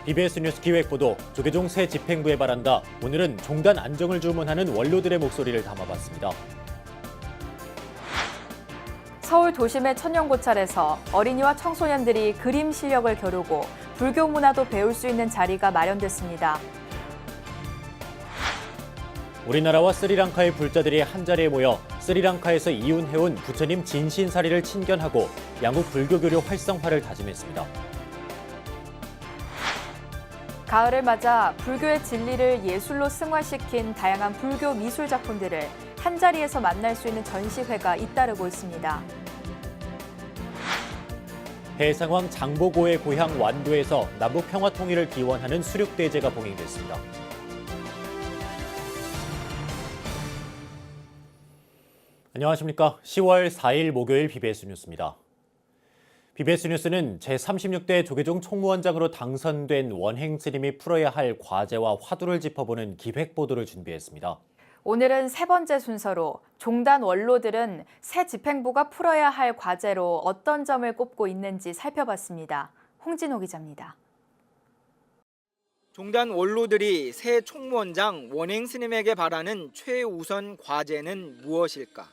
BBS 뉴스 기획보도 조계종 새 집행부에 바란다. 오늘은 종단 안정을 주문하는 원로들의 목소리를 담아봤습니다. 서울 도심의 천년고찰에서 어린이와 청소년들이 그림 실력을 겨루고 불교 문화도 배울 수 있는 자리가 마련됐습니다. 우리나라와 스리랑카의 불자들이 한자리에 모여 스리랑카에서 이혼해온 부처님 진신사리를 친견하고 양국 불교교류 활성화를 다짐했습니다. 가을을 맞아 불교의 진리를 예술로 승화시킨 다양한 불교 미술 작품들을 한자리에서 만날 수 있는 전시회가 잇따르고 있습니다. 해상왕 장보고의 고향 완도에서 남북 평화 통일을 기원하는 수륙대제가 봉행됐습니다. 안녕하십니까. 10월 4일 목요일 BBS 뉴스입니다. BBS 뉴스는 제36대 조계종 총무원장으로 당선된 원행 스님이 풀어야 할 과제와 화두를 짚어보는 기획보도를 준비했습니다. 오늘은 세 번째 순서로 종단 원로들은 새 집행부가 풀어야 할 과제로 어떤 점을 꼽고 있는지 살펴봤습니다. 홍진호 기자입니다. 종단 원로들이 새 총무원장 원행 스님에게 바라는 최우선 과제는 무엇일까?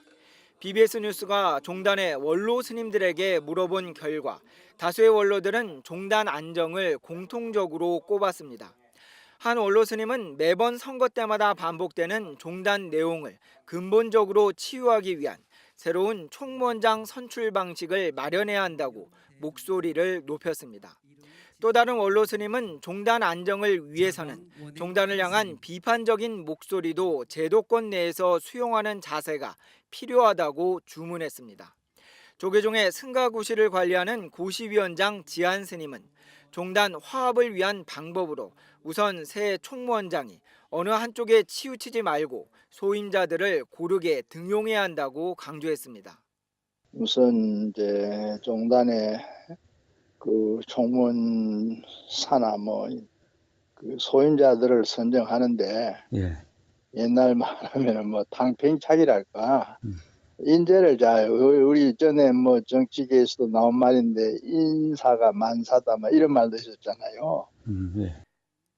BBS 뉴스가 종단의 원로 스님들에게 물어본 결과 다수의 원로들은 종단 안정을 공통적으로 꼽았습니다. 한 원로 스님은 매번 선거 때마다 반복되는 종단 내용을 근본적으로 치유하기 위한 새로운 총무원장 선출 방식을 마련해야 한다고 목소리를 높였습니다. 또 다른 원로 스님은 종단 안정을 위해서는 종단을 향한 비판적인 목소리도 제도권 내에서 수용하는 자세가 필요하다고 주문했습니다. 조계종의 승가구시를 관리하는 고시위원장 지한 스님은 종단 화합을 위한 방법으로 우선 새 총무원장이 어느 한쪽에 치우치지 말고 소임자들을 고르게 등용해야 한다고 강조했습니다. 우선 이제 종단의 그 총무원사나 그 소임자들을 선정하는데 옛날 말하면은 탕평차기랄까 인재를 잘 우리 전에 정치계에서도 나온 말인데 인사가 만사다 이런 말도 있었잖아요.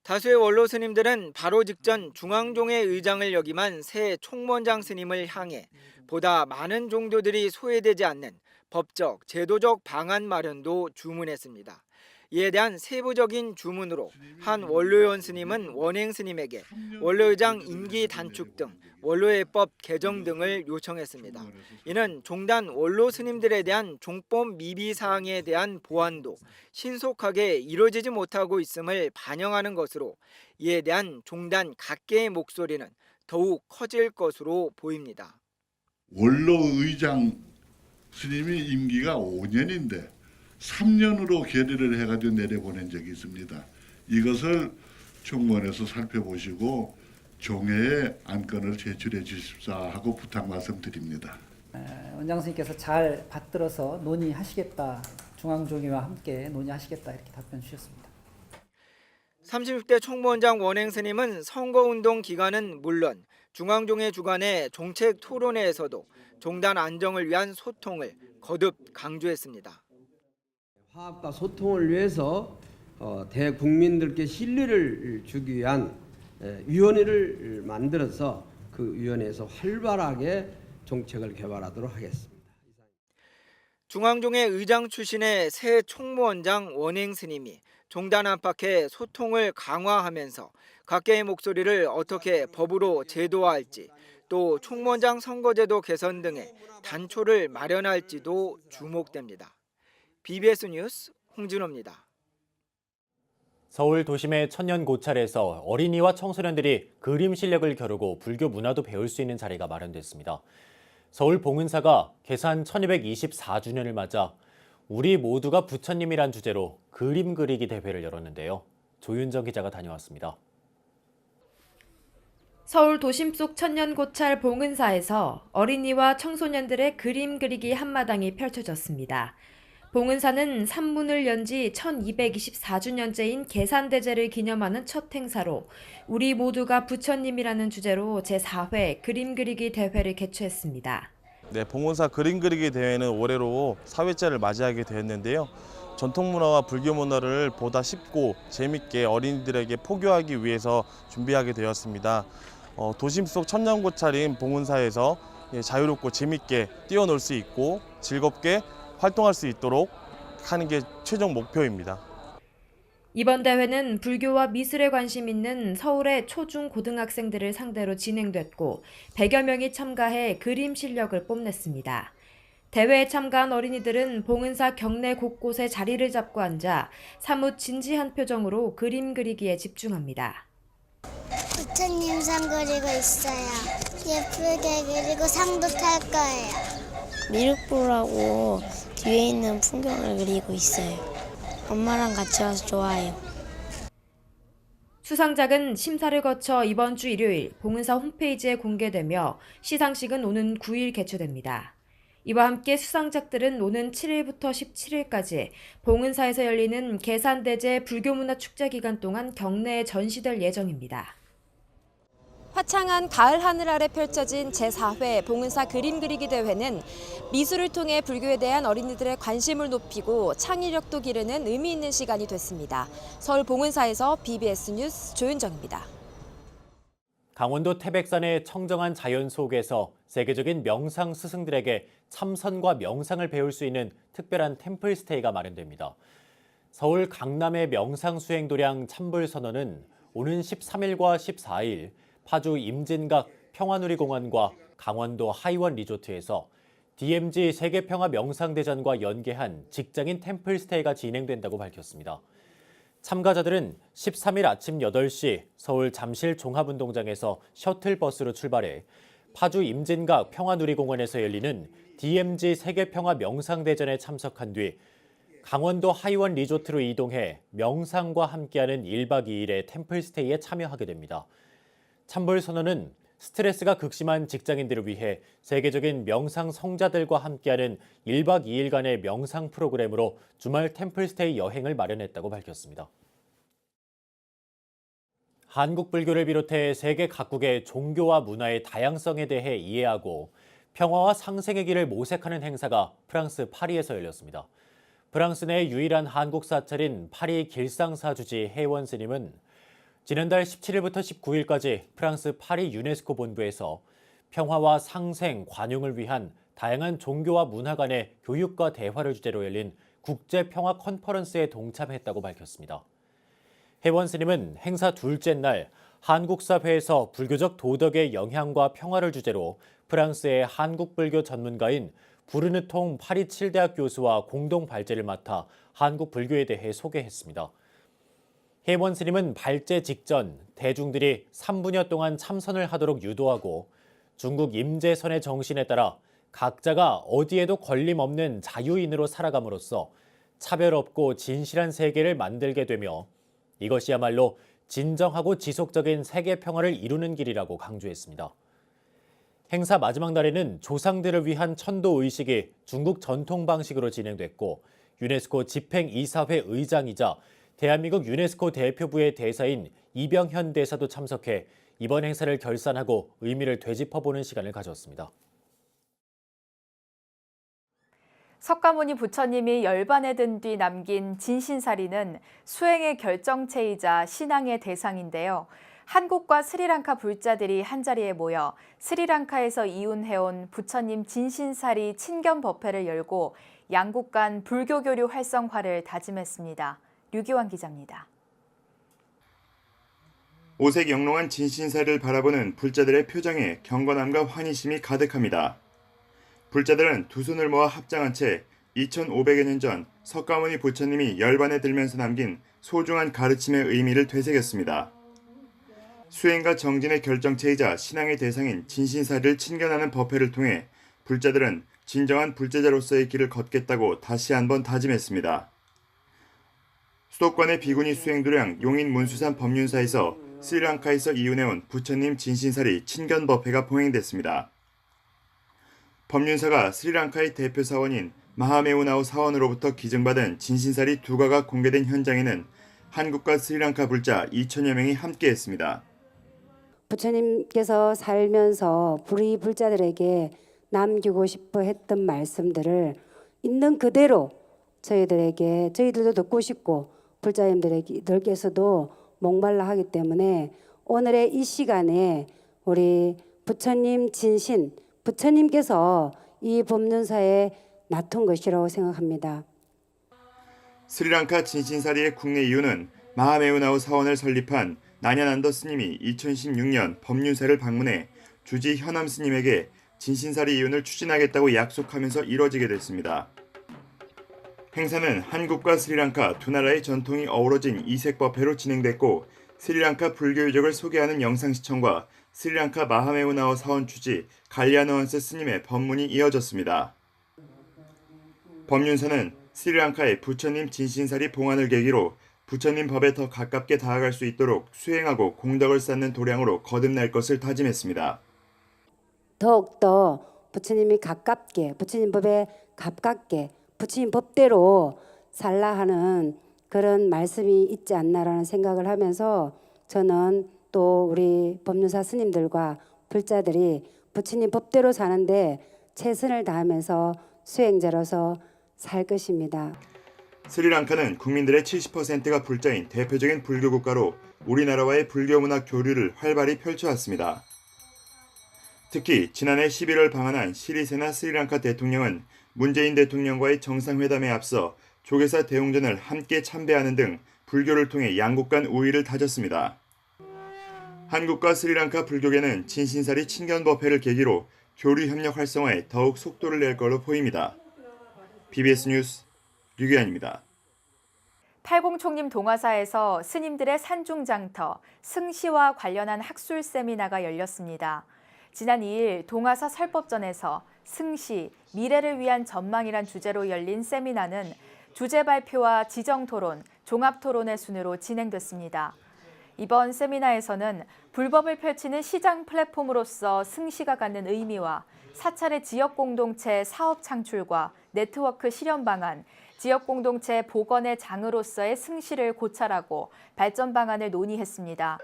다수의 원로 스님들은 바로 직전 중앙종의 의장을 역임한 새 총무원장 스님을 향해 보다 많은 종도들이 소외되지 않는 법적, 제도적 방안 마련도 주문했습니다. 이에 대한 세부적인 주문으로 한 원로원 스님은 원행 스님에게 원로의장 임기 단축 등 원로예법 개정 등을 요청했습니다. 이는 종단 원로 스님들에 대한 종법 미비 사항에 대한 보완도 신속하게 이루어지지 못하고 있음을 반영하는 것으로 이에 대한 종단 각계의 목소리는 더욱 커질 것으로 보입니다. 원로의장 스님이 임기가 5년인데 3년으로 결의를 해가지고 내려보낸 적이 있습니다. 이것을 총무원에서 살펴보시고 종회에 안건을 제출해 주십사 하고 부탁 말씀드립니다. 원장 선생님께서 잘 받들어서 논의하시겠다. 중앙종회와 함께 논의하시겠다 이렇게 답변 주셨습니다. 36대 총무원장 원행 스님은 선거운동 기간은 물론 중앙종회 주간의 종책 토론회에서도 종단 안정을 위한 소통을 거듭 강조했습니다. 화합과 소통을 위해서 대국민들께 신뢰를 주기 위한 위원회를 만들어서 그 위원회에서 활발하게 정책을 개발하도록 하겠습니다. 중앙종회 의장 출신의 새 총무원장 원행 스님이 종단 안팎의 소통을 강화하면서 각계의 목소리를 어떻게 법으로 제도화할지 또 총무원장 선거제도 개선 등의 단초를 마련할지도 주목됩니다. BBS 뉴스 홍진호입니다. 서울 도심의 천년고찰에서 어린이와 청소년들이 그림 실력을 겨루고 불교 문화도 배울 수 있는 자리가 마련됐습니다. 서울 봉은사가 개산 1224주년을 맞아 우리 모두가 부처님이란 주제로 그림 그리기 대회를 열었는데요. 조윤정 기자가 다녀왔습니다. 서울 도심 속 천년고찰 봉은사에서 어린이와 청소년들의 그림 그리기 한마당이 펼쳐졌습니다. 봉은사는 산문을 연 지 1224주년째인 계산대제를 기념하는 첫 행사로 우리 모두가 부처님이라는 주제로 제4회 그림 그리기 대회를 개최했습니다. 네, 봉은사 그림 그리기 대회는 올해로 4회째를 맞이하게 되었는데요. 전통 문화와 불교 문화를 보다 쉽고 재밌게 어린이들에게 포교하기 위해서 준비하게 되었습니다. 도심 속 천년고찰인 봉은사에서 자유롭고 재밌게 뛰어놀 수 있고 즐겁게 활동할 수 있도록 하는 게 최종 목표입니다. 이번 대회는 불교와 미술에 관심 있는 서울의 초중 고등학생들을 상대로 진행됐고 100여 명이 참가해 그림 실력을 뽐냈습니다. 대회에 참가한 어린이들은 봉은사 경내 곳곳에 자리를 잡고 앉아 사뭇 진지한 표정으로 그림 그리기에 집중합니다. 부처님 상 그리고 있어요. 예쁘게 그리고 상도 탈 거예요. 미륵불하고 뒤에 있는 풍경을 그리고 있어요. 엄마랑 같이 와서 좋아요. 수상작은 심사를 거쳐 이번 주 일요일 봉은사 홈페이지에 공개되며 시상식은 오는 9일 개최됩니다. 이와 함께 수상작들은 오는 7일부터 17일까지 봉은사에서 열리는 계산대제 불교문화축제 기간 동안 경내에 전시될 예정입니다. 화창한 가을 하늘 아래 펼쳐진 제4회 봉은사 그림 그리기 대회는 미술을 통해 불교에 대한 어린이들의 관심을 높이고 창의력도 기르는 의미 있는 시간이 됐습니다. 서울 봉은사에서 BBS 뉴스 조윤정입니다. 강원도 태백산의 청정한 자연 속에서 세계적인 명상 스승들에게 참선과 명상을 배울 수 있는 특별한 템플 스테이가 마련됩니다. 서울 강남의 명상 수행 도량 참불선언은 오는 13일과 14일 파주 임진각 평화누리공원과 강원도 하이원 리조트에서 DMZ 세계평화 명상대전과 연계한 직장인 템플 스테이가 진행된다고 밝혔습니다. 참가자들은 13일 아침 8시 서울 잠실 종합운동장에서 셔틀버스로 출발해 파주 임진각 평화누리공원에서 열리는 DMZ 세계평화 명상대전에 참석한 뒤 강원도 하이원 리조트로 이동해 명상과 함께하는 1박 2일의 템플 스테이에 참여하게 됩니다. 참불선언은 스트레스가 극심한 직장인들을 위해 세계적인 명상 성자들과 함께하는 1박 2일간의 명상 프로그램으로 주말 템플스테이 여행을 마련했다고 밝혔습니다. 한국 불교를 비롯해 세계 각국의 종교와 문화의 다양성에 대해 이해하고 평화와 상생의 길을 모색하는 행사가 프랑스 파리에서 열렸습니다. 프랑스 내 유일한 한국 사찰인 파리 길상사주지 혜원 스님은 지난달 17일부터 19일까지 프랑스 파리 유네스코 본부에서 평화와 상생, 관용을 위한 다양한 종교와 문화 간의 교육과 대화를 주제로 열린 국제평화 컨퍼런스에 동참했다고 밝혔습니다. 혜원 스님은 행사 둘째 날 한국 사회에서 불교적 도덕의 영향과 평화를 주제로 프랑스의 한국 불교 전문가인 부르느통 파리 7대학 교수와 공동 발제를 맡아 한국 불교에 대해 소개했습니다. 혜원 스님은 발제 직전 대중들이 3분여 동안 참선을 하도록 유도하고 중국 임재선의 정신에 따라 각자가 어디에도 걸림없는 자유인으로 살아감으로써 차별 없고 진실한 세계를 만들게 되며 이것이야말로 진정하고 지속적인 세계 평화를 이루는 길이라고 강조했습니다. 행사 마지막 날에는 조상들을 위한 천도 의식이 중국 전통 방식으로 진행됐고 유네스코 집행이사회 의장이자 대한민국 유네스코 대표부의 대사인 이병현 대사도 참석해 이번 행사를 결산하고 의미를 되짚어보는 시간을 가졌습니다. 석가모니 부처님이 열반에 든 뒤 남긴 진신사리는 수행의 결정체이자 신앙의 대상인데요. 한국과 스리랑카 불자들이 한자리에 모여 스리랑카에서 이운해온 부처님 진신사리 친견법회를 열고 양국 간 불교 교류 활성화를 다짐했습니다. 류기환 기자입니다. 오색 영롱한 진신사를 바라보는 불자들의 표정에 경건함과 환희심이 가득합니다. 불자들은 두 손을 모아 합장한 채 2500여 년 전 석가모니 부처님이 열반에 들면서 남긴 소중한 가르침의 의미를 되새겼습니다. 수행과 정진의 결정체이자 신앙의 대상인 진신사리를 친견하는 법회를 통해 불자들은 진정한 불제자로서의 길을 걷겠다고 다시 한번 다짐했습니다. 수도권의 비구니 수행도량 용인 문수산 법륜사에서 스리랑카에서 이운해온 부처님 진신사리 친견법회가 봉행됐습니다. 법륜사가 스리랑카의 대표 사원인 마하메우나우 사원으로부터 기증받은 진신사리 두가가 공개된 현장에는 한국과 스리랑카 불자 2천여 명이 함께했습니다. 부처님께서 살면서 불의 불자들에게 남기고 싶어 했던 말씀들을 있는 그대로 저희들도 듣고 싶고 불자님들께서도 목말라 하기 때문에 오늘의 이 시간에 우리 부처님 진신, 부처님께서 이 법륜사에 놔둔 것이라고 생각합니다. 스리랑카 진신사리의 국내 이유는 마하메우나우 사원을 설립한 나냐난더 스님이 2016년 법륜사를 방문해 주지 현암 스님에게 진신사리 이윤을 추진하겠다고 약속하면서 이뤄지게 됐습니다. 행사는 한국과 스리랑카 두 나라의 전통이 어우러진 이색법회로 진행됐고 스리랑카 불교 유적을 소개하는 영상 시청과 스리랑카 마하메우나우 사원 주지 갈리아노한스 스님의 법문이 이어졌습니다. 법륜사는 스리랑카의 부처님 진신사리 봉안을 계기로 부처님 법에 더 가깝게 다가갈 수 있도록 수행하고 공덕을 쌓는 도량으로 거듭날 것을 다짐했습니다. 더욱더 부처님이 가깝게, 부처님 법에 가깝게, 부처님 법대로 살라 하는 그런 말씀이 있지 않나라는 생각을 하면서 저는 또 우리 법륜사 스님들과 불자들이 부처님 법대로 사는데 최선을 다하면서 수행자로서 살 것입니다. 스리랑카는 국민들의 70%가 불자인 대표적인 불교 국가로 우리나라와의 불교 문화 교류를 활발히 펼쳐왔습니다. 특히 지난해 11월 방한한 시리세나 스리랑카 대통령은 문재인 대통령과의 정상회담에 앞서 조계사 대웅전을 함께 참배하는 등 불교를 통해 양국 간 우위를 다졌습니다. 한국과 스리랑카 불교계는 진신사리 친견법회를 계기로 교류 협력 활성화에 더욱 속도를 낼 걸로 보입니다. BBS 뉴스 류기환입니다. 팔공총림 동화사에서 스님들의 산중장터, 승시와 관련한 학술 세미나가 열렸습니다. 지난 2일 동화사 설법전에서 승시, 미래를 위한 전망이란 주제로 열린 세미나는 주제 발표와 지정토론, 종합토론의 순으로 진행됐습니다. 이번 세미나에서는 불법을 펼치는 시장 플랫폼으로서 승시가 갖는 의미와 사찰의 지역공동체 사업 창출과 네트워크 실현 방안, 지역공동체 복원의 장으로서의 승시를 고찰하고 발전 방안을 논의했습니다.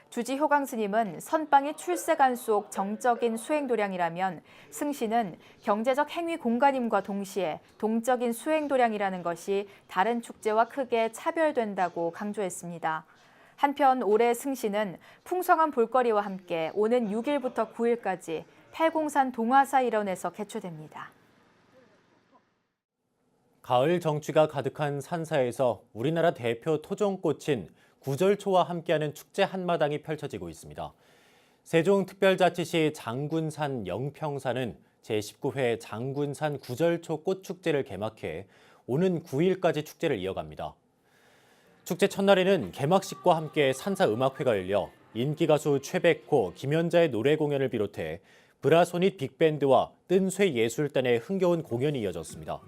주지 효광 스님은 선방이 출세관 속 정적인 수행도량이라면 승시는 경제적 행위 공간임과 동시에 동적인 수행도량이라는 것이 다른 축제와 크게 차별된다고 강조했습니다. 한편 올해 승시는 풍성한 볼거리와 함께 오는 6일부터 9일까지 팔공산 동화사 일원에서 개최됩니다. 가을 정취가 가득한 산사에서 우리나라 대표 토종꽃인 구절초와 함께하는 축제 한마당이 펼쳐지고 있습니다. 세종특별자치시 장군산 영평사는 제19회 장군산 구절초 꽃축제를 개막해 오는 9일까지 축제를 이어갑니다. 축제 첫날에는 개막식과 함께 산사 음악회가 열려 인기 가수 최백호, 김연자의 노래 공연을 비롯해 브라소닛 빅밴드와 뜬쇠 예술단의 흥겨운 공연이 이어졌습니다.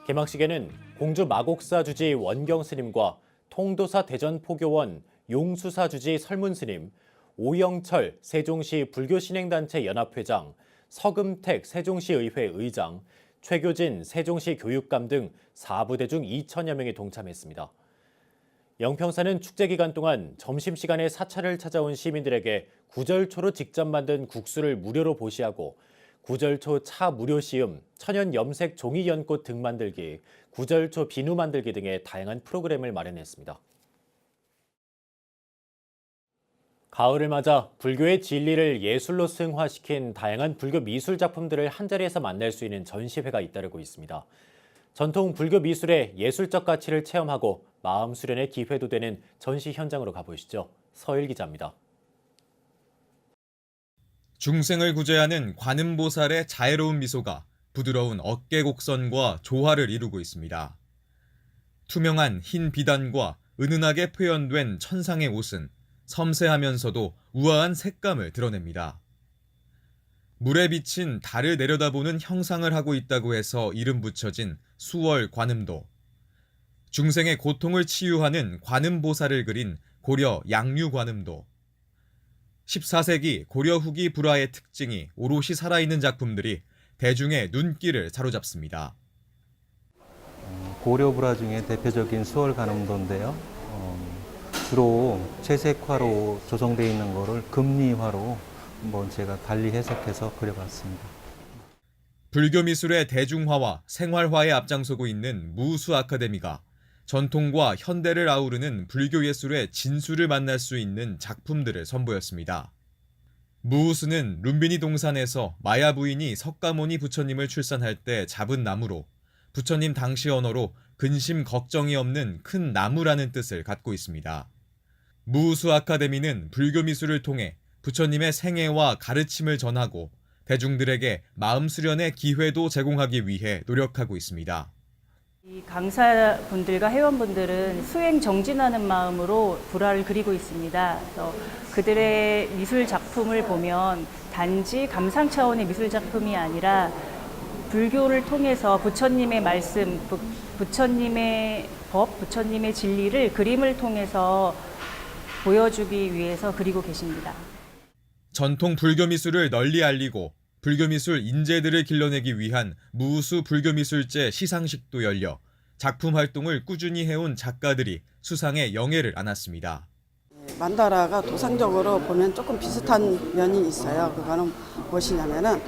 개막식에는 공주 마곡사 주지 원경 스님과 통도사 대전포교원 용수사 주지 설문스님, 오영철 세종시 불교신행단체 연합회장, 서금택 세종시의회 의장, 최교진 세종시 교육감 등 4부대 중 2천여 명이 동참했습니다. 영평사는 축제 기간 동안 점심시간에 사찰을 찾아온 시민들에게 구절초로 직접 만든 국수를 무료로 보시하고 구절초 차 무료 시음, 천연 염색 종이 연꽃 등 만들기, 구절초 비누 만들기 등의 다양한 프로그램을 마련했습니다. 가을을 맞아 불교의 진리를 예술로 승화시킨 다양한 불교 미술 작품들을 한자리에서 만날 수 있는 전시회가 잇따르고 있습니다. 전통 불교 미술의 예술적 가치를 체험하고 마음 수련의 기회도 되는 전시 현장으로 가보시죠. 서일 기자입니다. 중생을 구제하는 관음보살의 자애로운 미소가 부드러운 어깨 곡선과 조화를 이루고 있습니다. 투명한 흰 비단과 은은하게 표현된 천상의 옷은 섬세하면서도 우아한 색감을 드러냅니다. 물에 비친 달을 내려다보는 형상을 하고 있다고 해서 이름 붙여진 수월 관음도, 중생의 고통을 치유하는 관음보살을 그린 고려 양류관음도, 14세기 고려 후기 불화의 특징이 오롯이 살아있는 작품들이 대중의 눈길을 사로잡습니다. 고려 불화 중에 대표적인 수월 관음도인데요. 주로 채색화로 조성되어 있는 것을 금리화로 한번 제가 달리 해석해서 그려봤습니다. 불교 미술의 대중화와 생활화에 앞장서고 있는 무우수 아카데미가 전통과 현대를 아우르는 불교 예술의 진수를 만날 수 있는 작품들을 선보였습니다. 무우수는 룸비니 동산에서 마야 부인이 석가모니 부처님을 출산할 때 잡은 나무로 부처님 당시 언어로 근심 걱정이 없는 큰 나무라는 뜻을 갖고 있습니다. 무우수 아카데미는 불교 미술을 통해 부처님의 생애와 가르침을 전하고 대중들에게 마음 수련의 기회도 제공하기 위해 노력하고 있습니다. 이 강사분들과 회원분들은 수행 정진하는 마음으로 불화를 그리고 있습니다. 그래서 그들의 미술 작품을 보면 단지 감상 차원의 미술 작품이 아니라 불교를 통해서 부처님의 말씀, 부처님의 법, 부처님의 진리를 그림을 통해서 보여주기 위해서 그리고 계십니다. 전통 불교 미술을 널리 알리고 불교 미술 인재들을 길러내기 위한 무우수 불교미술제 시상식도 열려 작품 활동을 꾸준히 해온 작가들이 수상의 영예를 안았습니다. 만다라가 도상적으로 보면 조금 비슷한 면이 있어요. 그거는 무엇이냐면은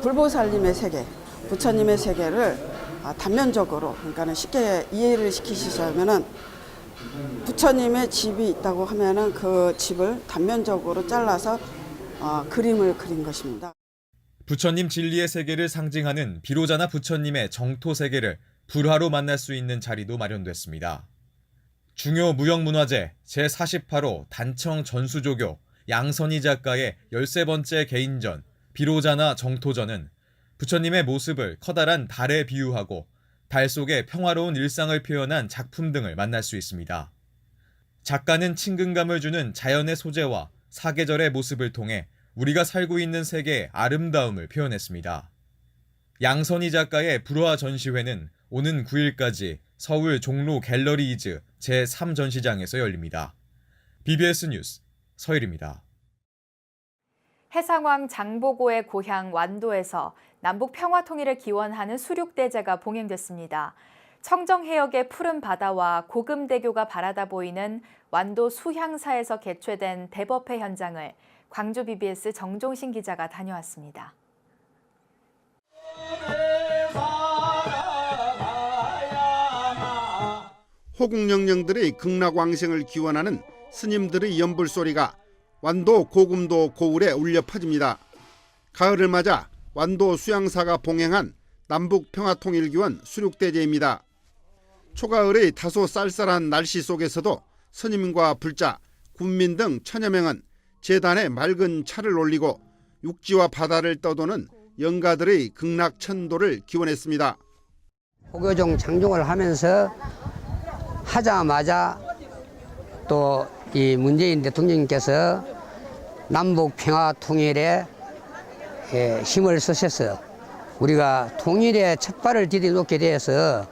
불보살님의 세계, 부처님의 세계를 단면적으로, 그러니까 쉽게 이해를 시키시자면은 부처님의 집이 있다고 하면은 그 집을 단면적으로 잘라서 그림을 그린 것입니다. 부처님 진리의 세계를 상징하는 비로자나 부처님의 정토 세계를 불화로 만날 수 있는 자리도 마련됐습니다. 중요 무형문화재 제48호 단청 전수조교 양선희 작가의 13번째 개인전 비로자나 정토전은 부처님의 모습을 커다란 달에 비유하고 달 속의 평화로운 일상을 표현한 작품 등을 만날 수 있습니다. 작가는 친근감을 주는 자연의 소재와 사계절의 모습을 통해 우리가 살고 있는 세계의 아름다움을 표현했습니다. 양선희 작가의 불화 전시회는 오는 9일까지 서울 종로 갤러리 이즈 제3전시장에서 열립니다. BBS 뉴스 서일입니다. 해상왕 장보고의 고향 완도에서 남북 평화 통일을 기원하는 수륙대제가 봉행됐습니다. 청정해역의 푸른 바다와 고금대교가 바라다 보이는 완도 수향사에서 개최된 대법회 현장을 광주 BBS 정종신 기자가 다녀왔습니다. 호국영령들의 극락왕생을 기원하는 스님들의 연불소리가 완도 고금도 고을에 울려 퍼집니다. 가을을 맞아 완도 수양사가 봉행한 남북평화통일기원 수륙대제입니다. 초가을의 다소 쌀쌀한 날씨 속에서도 스님과 불자, 군민 등 천여 명은 제단에 맑은 차를 올리고 육지와 바다를 떠도는 영가들의 극락천도를 기원했습니다. 포교종 장종을 하면서 하자마자 또 이 문재인 대통령님께서 남북 평화 통일에 힘을 쓰셔서 우리가 통일의 첫 발을 디뎌놓게 되어서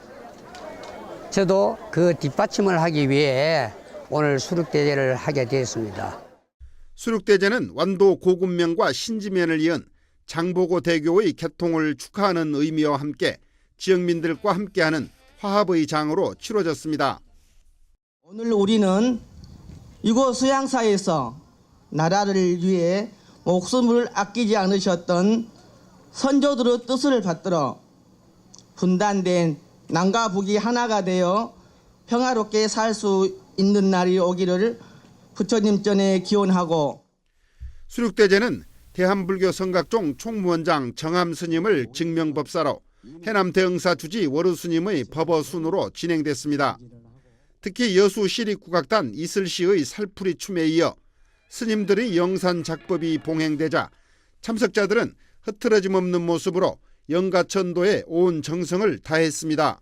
저도 그 뒷받침을 하기 위해 오늘 수륙대제를 하게 되었습니다. 수륙대제는 완도 고금면과 신지면을 이은 장보고 대교의 개통을 축하하는 의미와 함께 지역민들과 함께하는 화합의 장으로 치러졌습니다. 오늘 우리는 이곳 수양사에서 나라를 위해 목숨을 아끼지 않으셨던 선조들의 뜻을 받들어 분단된 남과 북이 하나가 되어 평화롭게 살 수 있는 날이 오기를 부처님 전에 기원하고, 수륙대제는 대한불교 성각종 총무원장 정암 스님을 증명법사로 해남 대흥사 주지 월우 스님의 법어순으로 진행됐습니다. 특히 여수 시립국악단 이슬씨의 살풀이 춤에 이어 스님들의 영산 작법이 봉행되자 참석자들은 흐트러짐 없는 모습으로 영가천도에 온 정성을 다했습니다.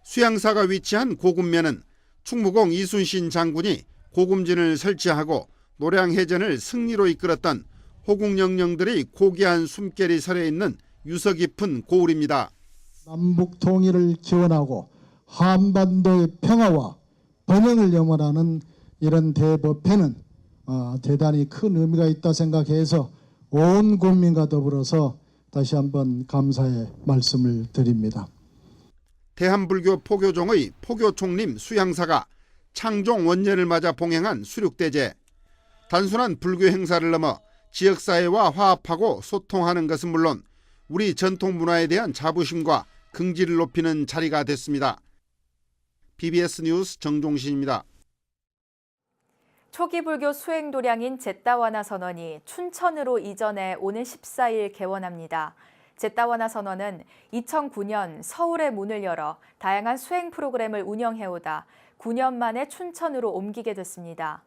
수양사가 위치한 고금면은 충무공 이순신 장군이 고금진을 설치하고 노량해전을 승리로 이끌었던 호국영령들의 고귀한 숨결이 서려 있는 유서 깊은 고을입니다. 남북 통일을 기원하고 한반도의 평화와 번영을 염원하는 이런 대법회는 대단히 큰 의미가 있다 생각해서 온 국민과 더불어서 다시 한번 감사의 말씀을 드립니다. 대한불교 포교종의 포교총림 수양사가 창종 원년을 맞아 봉행한 수륙대제. 단순한 불교 행사를 넘어 지역사회와 화합하고 소통하는 것은 물론 우리 전통 문화에 대한 자부심과 긍지를 높이는 자리가 됐습니다. BBS 뉴스 정종신입니다. 초기 불교 수행 도량인 제따와나 선원이 춘천으로 이전해 오는 14일 개원합니다. 제따와나 선원은 2009년 서울에 문을 열어 다양한 수행 프로그램을 운영해오다 9년 만에 춘천으로 옮기게 됐습니다.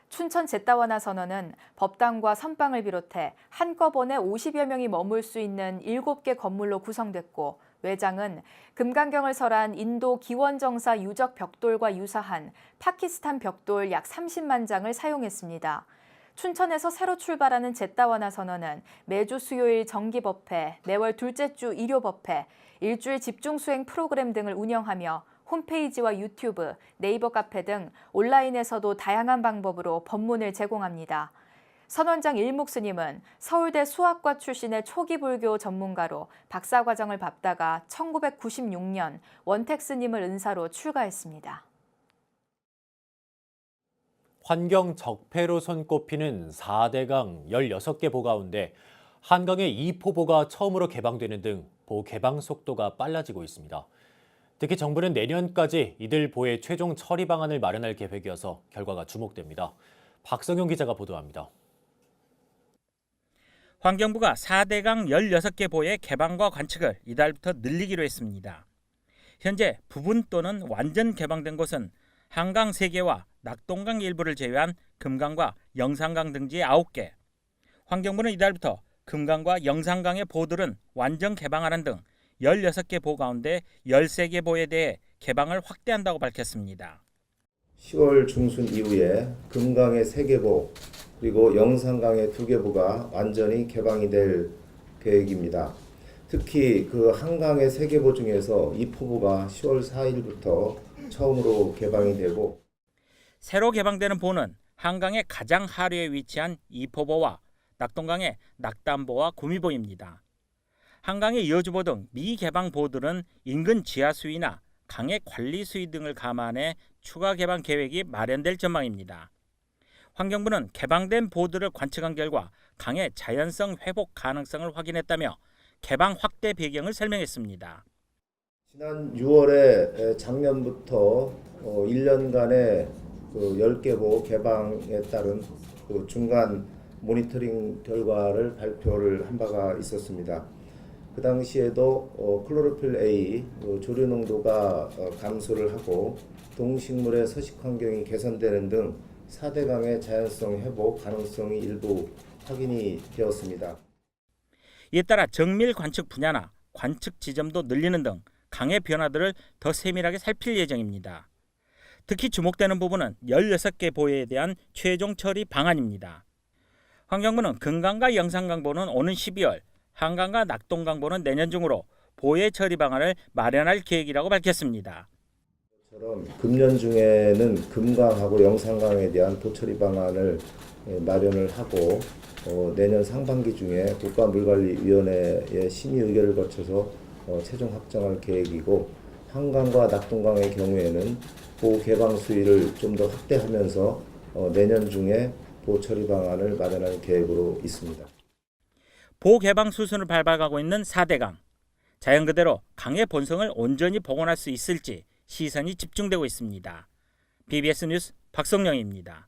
춘천 제따와나 선원은 법당과 선방을 비롯해 한꺼번에 50여 명이 머물 수 있는 7개 건물로 구성됐고 외장은 금강경을 설한 인도 기원정사 유적 벽돌과 유사한 파키스탄 벽돌 약 30만 장을 사용했습니다. 춘천에서 새로 출발하는 제따와나 선원은 매주 수요일 정기법회, 매월 둘째 주 일요법회, 일주일 집중수행 프로그램 등을 운영하며 홈페이지와 유튜브, 네이버 카페 등 온라인에서도 다양한 방법으로 법문을 제공합니다. 선원장 일묵스님은 서울대 수학과 출신의 초기 불교 전문가로 박사과정을 밟다가 1996년 원택스님을 은사로 출가했습니다. 환경 적폐로 손꼽히는 4대강 16개 보 가운데 한강의 2포보가 처음으로 개방되는 등 보 개방 속도가 빨라지고 있습니다. 특히 정부는 내년까지 이들 보의 최종 처리 방안을 마련할 계획이어서 결과가 주목됩니다. 박성용 기자가 보도합니다. 환경부가 4대강 16개 보의 개방과 관측을 이달부터 늘리기로 했습니다. 현재 부분 또는 완전 개방된 곳은 한강 3개와 낙동강 일부를 제외한 금강과 영산강 등지의 9개. 환경부는 이달부터 금강과 영산강의 보들은 완전 개방하는 등 16개 보 가운데 13개 보에 대해 개방을 확대한다고 밝혔습니다. 10월 중순 이후에 금강의 3개 보 그리고 영산강의 2개 보가 완전히 개방이 될 계획입니다. 특히 그 한강의 3개 보 중에서 2포보가 10월 4일부터 처음으로 개방이 되고 새로 개방되는 보는 한강의 가장 하류에 위치한 2포보와 낙동강의 낙담보와 구미보입니다. 한강의 여주보 등 미개방 보들은 인근 지하 수위나 강의 관리 수위 등을 감안해 추가 개방 계획이 마련될 전망입니다. 환경부는 개방된 보들을 관측한 결과 강의 자연성 회복 가능성을 확인했다며 개방 확대 배경을 설명했습니다. 지난 6월에 작년부터 1년간의 10개 보 개방에 따른 중간 모니터링 결과를 발표를 한 바가 있었습니다. 그 당시에도 클로로필 A 조류 농도가 감소를 하고 동식물의 서식 환경이 개선되는 등 4대강의 자연성 회복 가능성이 일부 확인이 되었습니다. 이에 따라 정밀 관측 분야나 관측 지점도 늘리는 등 강의 변화들을 더 세밀하게 살필 예정입니다. 특히 주목되는 부분은 16개 보에 대한 최종 처리 방안입니다. 환경부는 금강과 영산강보는 오는 12월, 한강과 낙동강보는 내년 중으로 보의 처리 방안을 마련할 계획이라고 밝혔습니다. 금년 중에는 금강하고 영산강에 대한 보처리 방안을 마련을 하고 내년 상반기 중에 국가물관리위원회의 심의 의결을 거쳐서 최종 확정할 계획이고 한강과 낙동강의 경우에는 보 개방 수위를 좀 더 확대하면서 내년 중에 보 처리 방안을 마련할 계획으로 있습니다. 보 개방 수순을 밟아가고 있는 4대강. 자연 그대로 강의 본성을 온전히 복원할 수 있을지 시선이 집중되고 있습니다. BBS 뉴스 박성령입니다.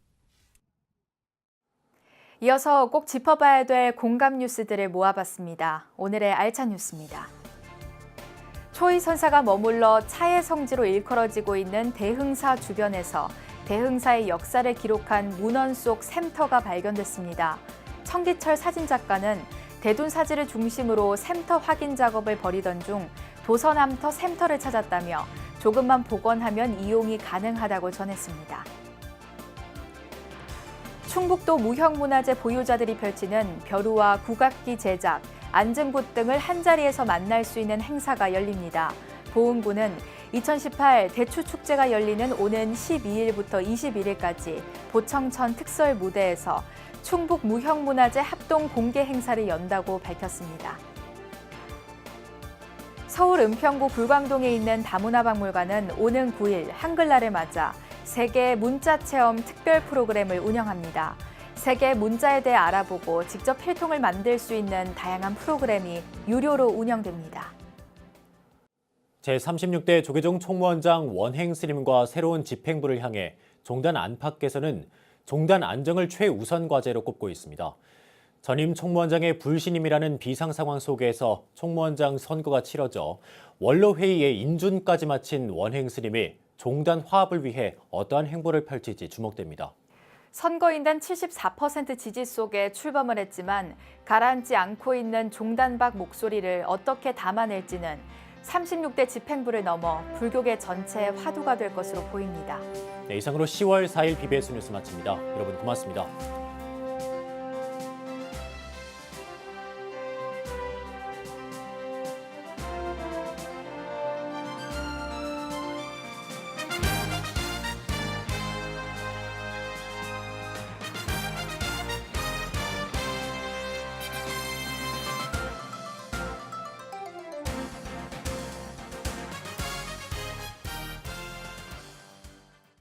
이어서 꼭 짚어봐야 될 공감 뉴스들을 모아봤습니다. 오늘의 알찬 뉴스입니다. 초이선사가 머물러 차의 성지로 일컬어지고 있는 대흥사 주변에서 대흥사의 역사를 기록한 문헌 속 샘터가 발견됐습니다. 청기철 사진작가는 대둔사지를 중심으로 샘터 확인 작업을 벌이던 중 도서남터 샘터를 찾았다며 조금만 복원하면 이용이 가능하다고 전했습니다. 충북도 무형문화재 보유자들이 펼치는 벼루와 국악기 제작, 안증굿 등을 한자리에서 만날 수 있는 행사가 열립니다. 보은구는 2018 대추축제가 열리는 오는 12일부터 21일까지 보청천 특설 무대에서 충북 무형문화재 합동 공개 행사를 연다고 밝혔습니다. 서울 은평구 불광동에 있는 다문화박물관은 오는 9일 한글날을 맞아 세계 문자 체험 특별 프로그램을 운영합니다. 세계 문자에 대해 알아보고 직접 필통을 만들 수 있는 다양한 프로그램이 유료로 운영됩니다. 제36대 조계종 총무원장 원행 스님과 새로운 집행부를 향해 종단 안팎에서는 종단 안정을 최우선 과제로 꼽고 있습니다. 전임 총무원장의 불신임이라는 비상 상황 속에서 총무원장 선거가 치러져 원로회의의 인준까지 마친 원행 스님이 종단 화합을 위해 어떠한 행보를 펼칠지 주목됩니다. 선거인단 74% 지지 속에 출범을 했지만 가라앉지 않고 있는 종단 밖 목소리를 어떻게 담아낼지는 36대 집행부를 넘어 불교계 전체의 화두가 될 것으로 보입니다. 네, 이상으로 10월 4일 BBS 뉴스 마칩니다. 여러분 고맙습니다.